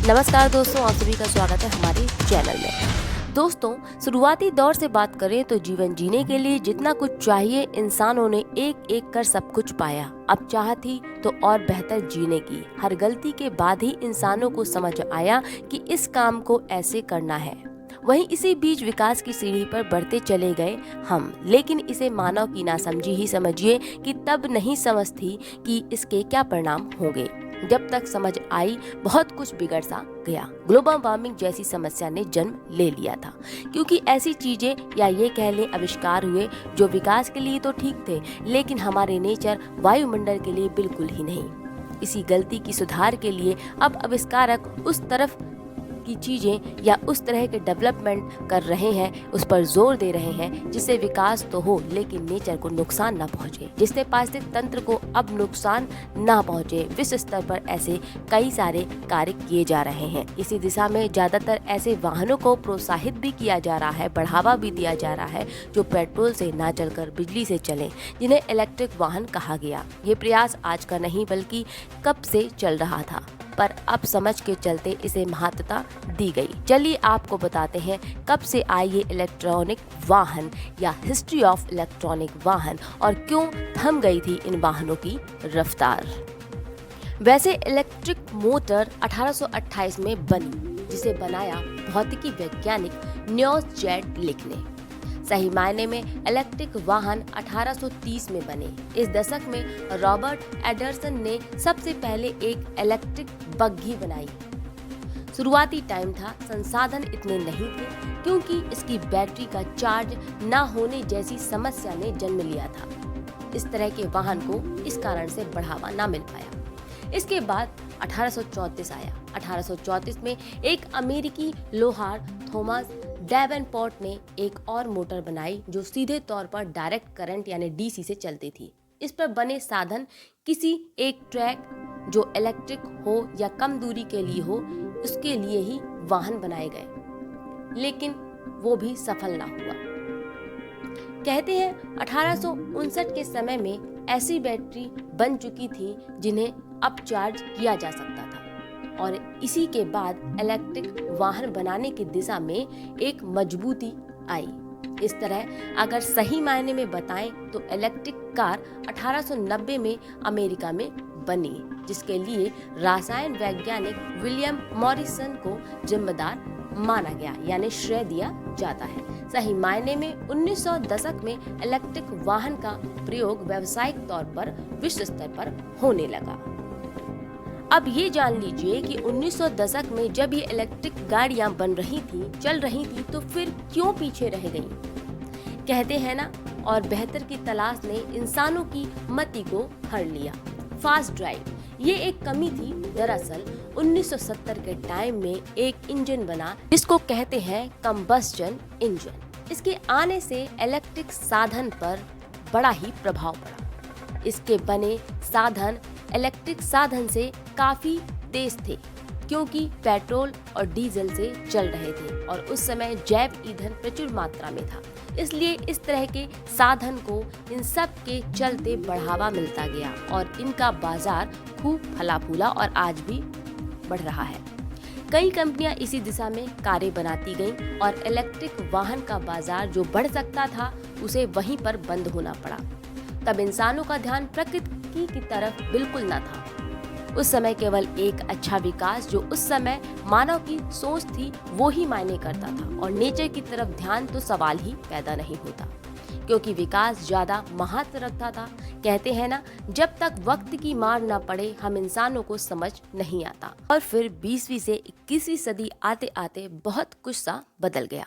नमस्कार दोस्तों, आप सभी का स्वागत है हमारे चैनल में। दोस्तों, शुरुआती दौर से बात करें तो जीवन जीने के लिए जितना कुछ चाहिए इंसानों ने एक एक कर सब कुछ पाया। अब चाह थी तो और बेहतर जीने की। हर गलती के बाद ही इंसानों को समझ आया कि इस काम को ऐसे करना है। वहीं इसी बीच विकास की सीढ़ी पर बढ़ते चले गए हम, लेकिन इसे मानव की नासमझी ही समझिए कि तब नहीं समझ थी कि इसके क्या परिणाम होंगे। जब तक समझ आई बहुत कुछ बिगड़ सा गया। ग्लोबल वार्मिंग जैसी समस्या ने जन्म ले लिया था, क्योंकि ऐसी चीजें या ये कह लें आविष्कार हुए जो विकास के लिए तो ठीक थे, लेकिन हमारे नेचर वायुमंडल के लिए बिल्कुल ही नहीं। इसी गलती की सुधार के लिए अब आविष्कारक उस तरफ की चीजें या उस तरह के डेवलपमेंट कर रहे हैं, उस पर जोर दे रहे हैं जिससे विकास तो हो लेकिन नेचर को नुकसान न पहुंचे, जिससे पारिस्थितिक तंत्र को अब नुकसान न पहुंचे। विश्व स्तर पर ऐसे कई सारे कार्य किए जा रहे हैं। इसी दिशा में ज्यादातर ऐसे वाहनों को प्रोत्साहित भी किया जा रहा है, बढ़ावा भी दिया जा रहा है जो पेट्रोल से न चलकर बिजली से चले, जिन्हें इलेक्ट्रिक वाहन कहा गया। ये प्रयास आज का नहीं बल्कि कब से चल रहा था, पर अब समझ के चलते इसे महत्वता दी गई। चलिए आपको बताते हैं कब से आए ये इलेक्ट्रॉनिक वाहन या हिस्ट्री ऑफ इलेक्ट्रॉनिक वाहन और क्यों थम गई थी इन वाहनों की रफ्तार। वैसे इलेक्ट्रिक मोटर 1828 में बनी, जिसे बनाया भौतिकी वैज्ञानिक न्यूस जेट लिक ने। सही मायने में इलेक्ट्रिक वाहन 1830 में बने। इस दशक में रॉबर्ट एंडरसन ने सबसे पहले एक इलेक्ट्रिक बग्घी बनाई। शुरुआती टाइम था, संसाधन इतने नहीं थे, क्योंकि इसकी बैटरी का चार्ज न होने जैसी समस्या ने जन्म लिया था। इस तरह के वाहन को इस कारण से बढ़ावा न मिल पाया। इसके बाद 1834 आया। 1834 में एक अमेरिकी लोहार थॉमस डेवेनपोर्ट ने एक और मोटर बनाई जो सीधे तौर पर डायरेक्ट करंट यानी डीसी से चलती थी। इस पर बने साधन किसी एक ट्रैक जो इलेक्ट्रिक हो या कम दूरी के लिए हो, उसके लिए ही वाहन बनाए गए, लेकिन वो भी सफल ना हुआ। कहते हैं 1859 के समय में ऐसी बैटरी बन चुकी थी जिन्हें अप चार्ज किया जा सकता था, और इसी के बाद इलेक्ट्रिक वाहन बनाने की दिशा में एक मजबूती आई। इस तरह अगर सही मायने में बताएं तो इलेक्ट्रिक कार 1890 में अमेरिका में बनी, जिसके लिए रसायन वैज्ञानिक विलियम मॉरिसन को जिम्मेदार माना गया, यानी श्रेय दिया जाता है। सही मायने में 1900 दशक में इलेक्ट्रिक वाहन का प्रयोग व्यावसायिक तौर पर विश्व स्तर पर होने लगा। अब ये जान लीजिए कि 1900 दशक में जब ये इलेक्ट्रिक गाड़ियां बन रही थी, चल रही थी, तो फिर क्यों पीछे रह गईं? कहते हैं ना, और बेहतर की तलाश ने इंसानों की मति को हर लिया। फास्ट ड्राइव ये एक कमी थी। दरअसल 1970 के टाइम में एक इंजन बना जिसको कहते हैं कंबस्टन इंजन। इसके आने से इलेक्ट्रिक साधन पर बड़ा ही प्रभाव पड़ा। इसके बने साधन इलेक्ट्रिक साधन से काफी तेज थे, क्योंकि पेट्रोल और डीजल से चल रहे थे और उस समय जैव ईंधन प्रचुर मात्रा में था। इसलिए इस तरह के साधन को इन सब के चलते बढ़ावा मिलता गया और इनका बाजार खूब फला फूला और आज भी बढ़ रहा है। कई कंपनियां इसी दिशा में कारें बनाती गईं और इलेक्ट्रिक वाहन का बाजार जो बढ़ सकता था उसे वहीं पर बंद होना पड़ा। तब इंसानों का ध्यान प्रकृति की तरफ बिल्कुल न था। उस समय केवल एक अच्छा विकास जो उस समय मानव की सोच थी वो ही मायने करता था, और नेचर की तरफ ध्यान तो सवाल ही पैदा नहीं होता, क्योंकि विकास ज्यादा महत्व रखता था। कहते हैं ना, जब तक वक्त की मार न पड़े हम इंसानों को समझ नहीं आता। और फिर 20वीं से 21वीं सदी आते आते बहुत कुछ सा बदल गया।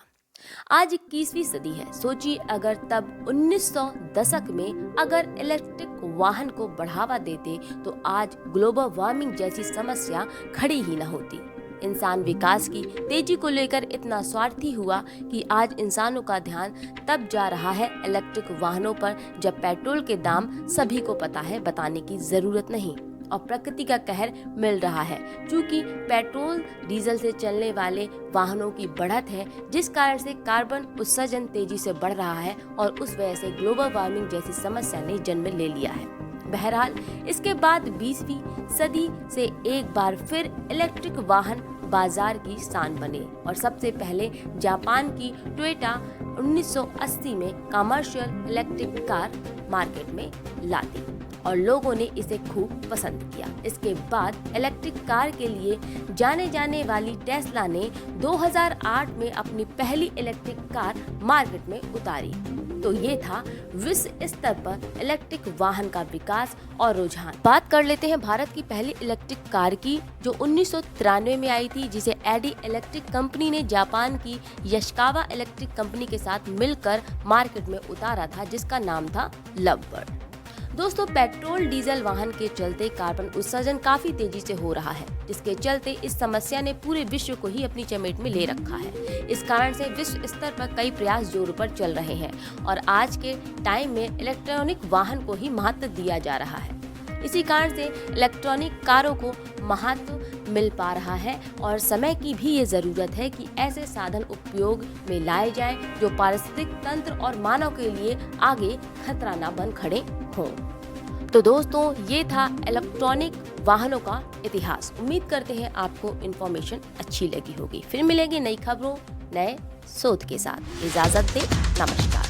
आज 21वीं सदी है। सोचिए अगर तब 1900 दशक में अगर इलेक्ट्रिक वाहन को बढ़ावा देते तो आज ग्लोबल वार्मिंग जैसी समस्या खड़ी ही न होती। इंसान विकास की तेजी को लेकर इतना स्वार्थी हुआ कि आज इंसानों का ध्यान तब जा रहा है इलेक्ट्रिक वाहनों पर जब पेट्रोल के दाम सभी को पता है, बताने की जरूरत नहीं, और प्रकृति का कहर मिल रहा है। क्योंकि पेट्रोल डीजल से चलने वाले वाहनों की बढ़त है, जिस कारण से कार्बन उत्सर्जन तेजी से बढ़ रहा है और उस वजह से ग्लोबल वार्मिंग जैसी समस्या ने जन्म ले लिया है। बहरहाल इसके बाद 20वीं सदी से एक बार फिर इलेक्ट्रिक वाहन बाजार की शान बने और सबसे पहले जापान की टोयोटा 1980 में कमर्शियल इलेक्ट्रिक कार मार्केट में ला दी और लोगों ने इसे खूब पसंद किया। इसके बाद इलेक्ट्रिक कार के लिए जाने जाने वाली टेस्ला ने 2008 में अपनी पहली इलेक्ट्रिक कार मार्केट में उतारी। तो ये था विश्व स्तर पर इलेक्ट्रिक वाहन का विकास और रुझान। बात कर लेते हैं भारत की पहली इलेक्ट्रिक कार की, जो 1993 में आई थी, जिसे एडी इलेक्ट्रिक कंपनी ने जापान की यशिकावा इलेक्ट्रिक कंपनी के साथ मिलकर मार्केट में उतारा था, जिसका नाम था लवबर्ड। दोस्तों, पेट्रोल डीजल वाहन के चलते कार्बन उत्सर्जन काफी तेजी से हो रहा है, जिसके चलते इस समस्या ने पूरे विश्व को ही अपनी चपेट में ले रखा है। इस कारण से विश्व स्तर पर कई प्रयास जोरों पर चल रहे हैं और आज के टाइम में इलेक्ट्रॉनिक वाहन को ही महत्व दिया जा रहा है। इसी कारण से इलेक्ट्रॉनिक कारों को महत्व मिल पा रहा है और समय की भी ये जरूरत है कि ऐसे साधन उपयोग में लाए जाएं जो पारिस्थितिक तंत्र और मानव के लिए आगे खतरा न बन खड़े हों। तो दोस्तों, ये था इलेक्ट्रॉनिक वाहनों का इतिहास। उम्मीद करते हैं आपको इन्फॉर्मेशन अच्छी लगी होगी। फिर मिलेंगे नई खबरों, नए शोध के साथ। इजाजत दें, नमस्कार।